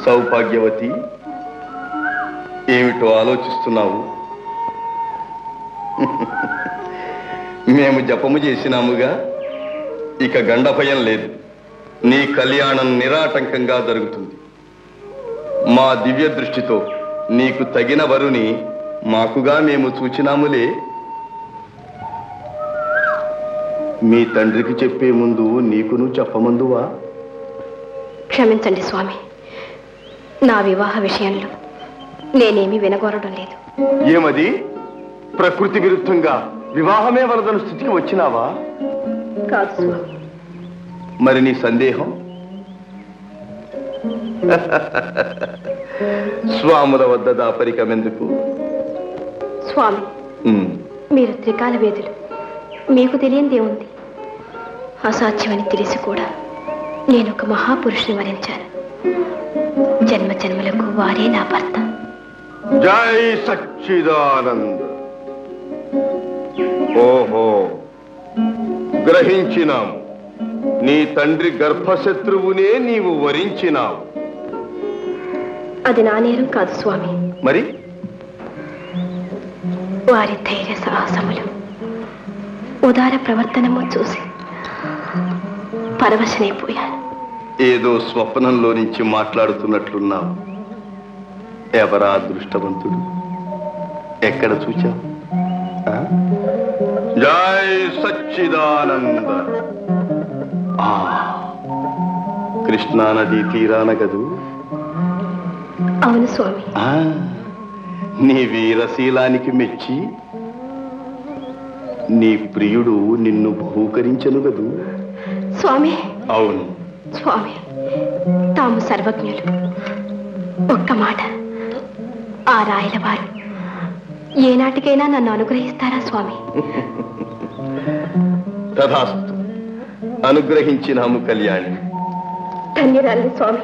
సౌభాగ్యవతి, ఏమిటో ఆలోచిస్తున్నావు? మేము జపము చేసినాముగా, ఇక గండ భయం లేదు. నీ కళ్యాణం నిరాటంకంగా జరుగుతుంది. మా దివ్య దృష్టితో నీకు తగిన వరుని మాకుగా మేము చూచినాములే. మీ తండ్రికి చెప్పే ముందు నీకును చెప్పమందువా? క్షమించండి స్వామి, నా వివాహ విషయంలో నేనేమీ వినగోరడం లేదు. ఏమది? ప్రకృతి విరుద్ధంగా వివాహమే వలదను స్థితికి వచ్చినావా? కాదు స్వామి. మరి నీ సందేహం? స్వాముల వద్ద దాపరికమెందుకు? స్వామి, మీరు త్రికాల వేదులు, మీకు తెలియనిదేముంది? అసాధ్యమని తెలిసి కూడా నేను ఒక మహాపురుషుని వరించాను. జన్మ జన్మలకు వారే నా భర్త. జై సచ్చిదానంద. ఓహో, గ్రహించినాము. నీ తండ్రి గర్భశత్రువునే నీవు వరించినావు. అది నా నేరం కాదు స్వామి. మరి? వారి ధైర్య సాహసములు, ఉదార ప్రవర్తనము చూసి పరవశనైపోయాను. ఏదో స్వప్నంలో నుంచి మాట్లాడుతున్నట్లున్నావు. ఎవరా అదృష్టవంతుడు? ఎక్కడ చూచావు? జై సచ్చిదానంద. కృష్ణా నదీ తీరాన గదు? అవును స్వామి. నీ వీరశీలానికి మెచ్చి నీ ప్రియుడు నిన్ను బహూకరించను గదు స్వామి. అవును స్వామి, తాము సర్వజ్ఞులు. ఒక్క మాట, ఆ రాయల వారు ఏనాటికైనా నన్ను అనుగ్రహిస్తారా స్వామి? తథాస్తు, అనుగ్రహించినాము కళ్యాణి. ధన్యరాలి స్వామి.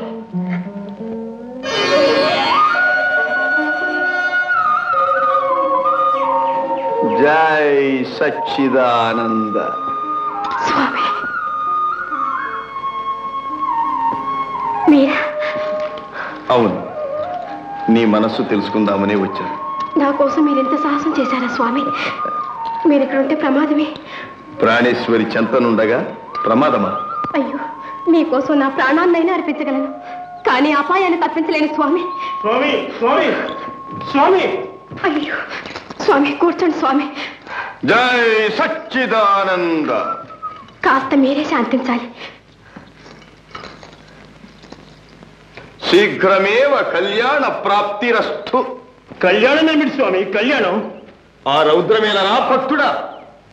జై సచ్చిదానంద. స్వామి, మీరా? అవును, నీ మనస్సు తెలుసుకుందామనే వచ్చాను. నా కోసం మీరెంత సాహసం చేశారా స్వామి? మీరు ఇక్కడ ఉంటే ప్రమాదమే. ప్రాణేశ్వరి చెంతనుండగా ప్రమాదమా? అయ్యో, మీకోసం నా ప్రాణాన్నైనా అర్పించగలను, కానీ అపాయాన్ని తప్పించలేను స్వామి. స్వామి స్వామి స్వామి. అయ్యో స్వామి, కూర్చోండి స్వామి. జై సచ్చిదానంద. కాస్త మీరే శాంతించాలి. శీఘ్రమేవ కళ్యాణ ప్రాప్తిరస్తు. కళ్యాణం ఏమిటి స్వామి? కళ్యాణం? ఆ రౌద్రమేలరా భక్తుడా,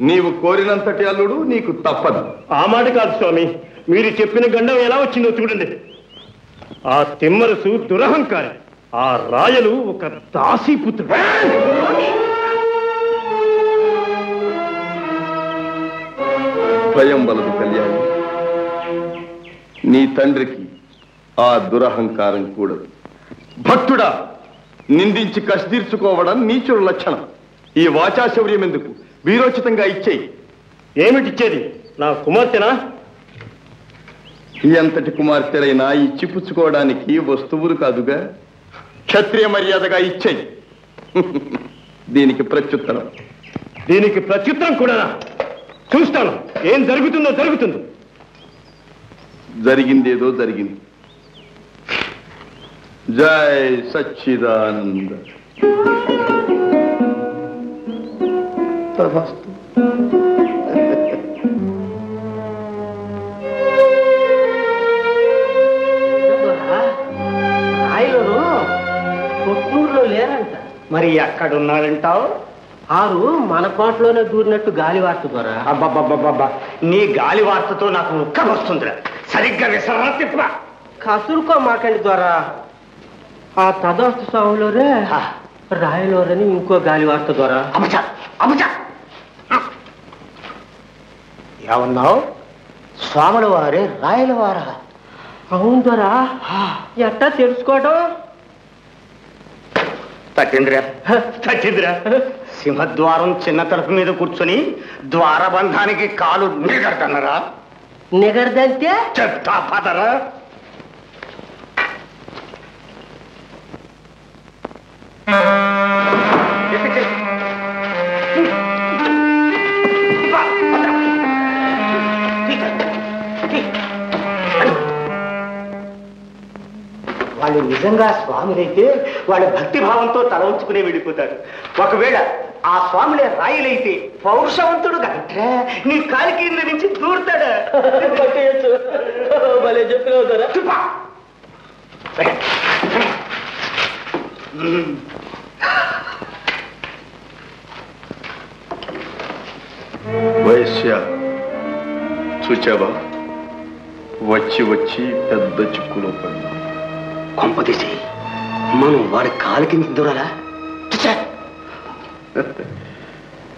నీవు కోరినంతటి అల్లుడు నీకు తప్పదు. ఆ మాట కాదు స్వామి, మీరు చెప్పిన గండం ఎలా వచ్చిందో చూడండి. ఆ తిమ్మరసు దురహంకారి, ఆ రాయలు ఒక దాసీపుత్రుడు. భయం వలదు కళ్యాణి. నీ తండ్రికి ఆ దురహంకారం కూడదు. భక్తుడా, నిందించి కసి తీర్చుకోవడం నీచుడు లక్షణం. ఈ వాచాశౌర్యం ఎందుకు? వీరోచితంగా ఇచ్చేయి. ఏమిటిచ్చేది? నా కుమార్తెనా? ఎంతటి కుమార్తెలైనా ఇచ్చిపుచ్చుకోవడానికి వస్తువులు కాదుగా. క్షత్రియ మర్యాదగా ఇచ్చేయి. దీనికి ప్రత్యుత్తరం. దీనికి ప్రత్యుత్తరం కూడా చూస్తాను. ఏం జరుగుతుందో జరుగుతుందో. జరిగిందేదో జరిగింది. జై సచ్చిదానంద. తథాస్తు. రాయలు కొట్నూరులో లేరంట. మరి ఎక్కడున్నారంటావు? ఆరు మన కోటలోనే దూరినట్టు గాలి వార్త ద్వారా. అబ్బబ్బబ్బబ్బా, నీ గాలి వార్తతో నాకు ముక్క వస్తుందిరా. సరిగ్గా విసరా తిప్ప. కసురుకో మాకండి ద్వారా. ఆ తదాస్తు స్వామిలోనే రాయలోరని ఇంకో గాలి వార్త ద్వారా. అబచా అబచా. ఏమన్నావు? స్వాముల వారే రాయల వారా? అవును ద్వారా. ఎట్టా తెలుసుకోవడం? తచ్చిందిరా. సింహద్వారం చిన్న తలుపు మీద కూర్చొని ద్వారబంధానికి కాలు నిగడతన్నారా? నిగరదంటే చెప్తా పదరా. వాళ్ళు నిజంగా స్వాములైతే వాళ్ళ భక్తి భావంతో తల ఉంచుకునే వెళ్ళిపోతారు. ఒకవేళ ఆ స్వాములే రాయులైతే పౌరుషవంతుడు కట్రా నీ కాలి కింద నుంచి దూరుతాడా? భలే చెప్పినవుతారా? వైశ్య చూచావా, వచ్చి వచ్చి పెద్ద చిక్కులో పడి కొంపదీసి మనం వాడి కాలి కింద దూరాలా?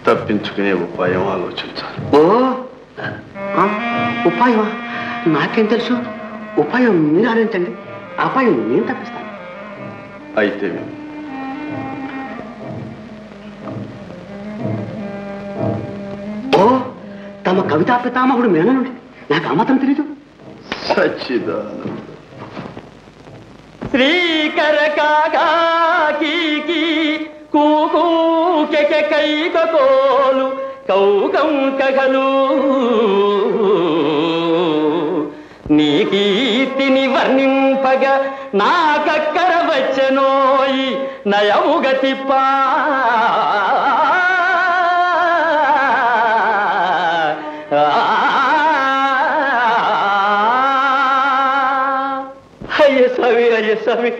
తప్పించుకునే ఉపాయం ఆలోచించాలి. ఓ ఉపాయమా? నాకేం తెలుసు. ఉపాయం మీరు ఆలోచించండి, అపాయం నేను తప్పిస్తాను. అయితే ఓ తమ కవితా పితామహుడు మేననుండి నాకు ఆ మాత్రం తెలీదు. సచ్చిదానంద శ్రీకర కాకి కూకూ కైకోలు కౌకం కగలు నీ కీర్తిని వర్ణింపగ నాకక్కర వచ్చనోయి నయముగ తిప్పా అయ్య స్వామి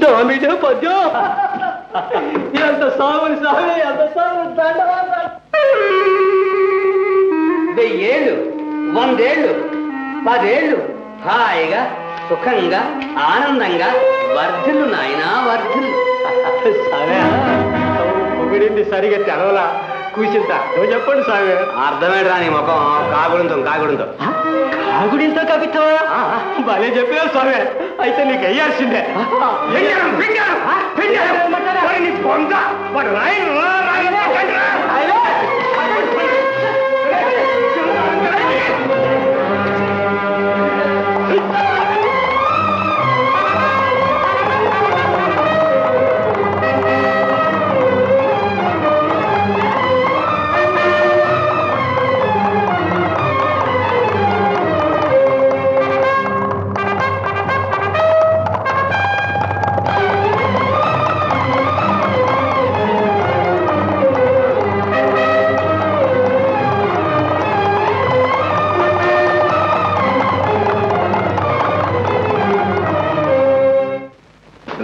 నా మీద పద్యం ఎంత స్వామి స్వామి ఎంత స్వామి 1000 ఏళ్ళు 100 ఏళ్ళు 10 ఏళ్ళు హాయిగా సుఖంగా ఆనందంగా వర్ధిల్లు నాయనా వర్ధిల్లు. సరే పొగిడింది సరిగా తెరవలా కూర్చుంటా. నువ్వు చెప్పండి స్వామి. అర్థమేడు రాని ముఖం కాగుడింతో కాగుడింతో కవిత్వా భలే చెప్పావు స్వామి. అయితే నీకు అయ్యాల్సిందే.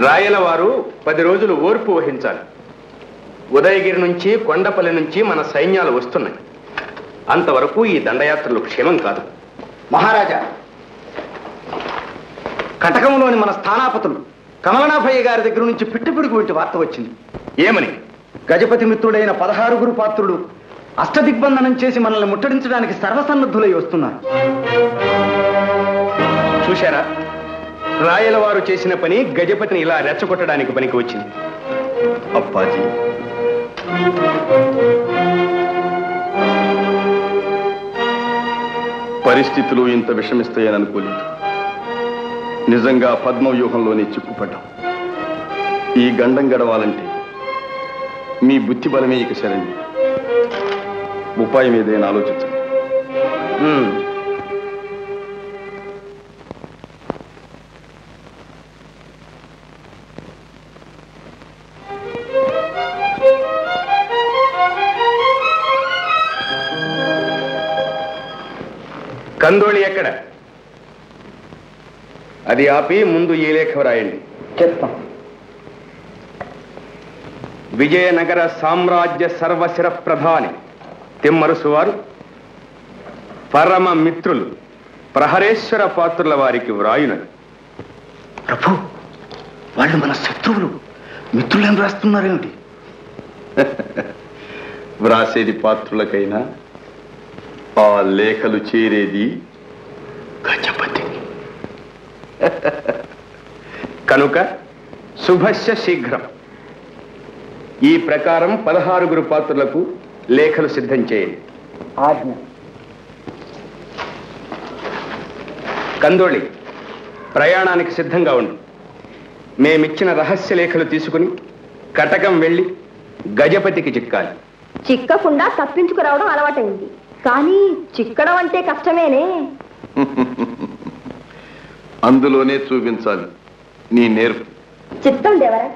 రాయల వారు 10 రోజులు ఓర్పు వహించాలి. ఉదయగిరి నుంచి కొండపల్లి నుంచి మన సైన్యాలు వస్తున్నాయి. అంతవరకు ఈ దండయాత్రలు క్షేమం కాదు. మహారాజా, కటకంలోని మన స్థానాపతులు కమలనాభయ్య గారి దగ్గర నుంచి పిట్టుపిడుగు వంటి వార్త వచ్చింది. ఏమని? గజపతి మిత్రుడైన 16 పాత్రుడు అష్టదిగ్బంధనం చేసి మనల్ని ముట్టడించడానికి సర్వసన్నద్ధులై వస్తున్నారు. చూశారా, రాయల వారు చేసిన పని గజపతిని ఇలా రెచ్చగొట్టడానికి పనికి వచ్చింది. అప్పాజీ, పరిస్థితులు ఇంత విషమిస్తాయని అనుకోలేదు. నిజంగా పద్మవ్యూహంలోనే చిక్కుపడ్డాం. ఈ గండం గడవాలంటే మీ బుద్ధి బలమే ఇక శరణ్యం. ఉపాయం ఏదైనా ఆలోచించండి. కందోళి ఎక్కడ? అది ఆపి ముందు ఈ లేఖ రాయండి. చెప్తాం. విజయనగర సామ్రాజ్య సర్వశిర ప్రధాని తిమ్మరుసు వారు పరమ మిత్రులు ప్రహరేశ్వర పాత్రుల వారికి వ్రాయునది. ప్రభు, వాళ్ళు మన శత్రువులు. మిత్రులేం రాస్తున్నారేమిటి? వ్రాసేది పాత్రులకైనా ఆ లేఖలు చేరేది గజపతి. కనుక శుభస్య శీఘ్రం. ఈ ప్రకారం 16 పాత్రులకు లేఖలు సిద్ధం చేయండి. ఆజ్ఞ. కందోళి, ప్రయాణానికి సిద్ధంగా ఉండు. మేమిచ్చిన రహస్య లేఖలు తీసుకుని కటకం వెళ్ళి గజపతికి చిక్కాలి. చిక్కకుండా తప్పించుకురావడం అలవాటైంది, కానీ చిక్కడం అంటే కష్టమేనే. అందులోనే చూపించాలి నీ నేర్పు. చిత్తం దేవరా.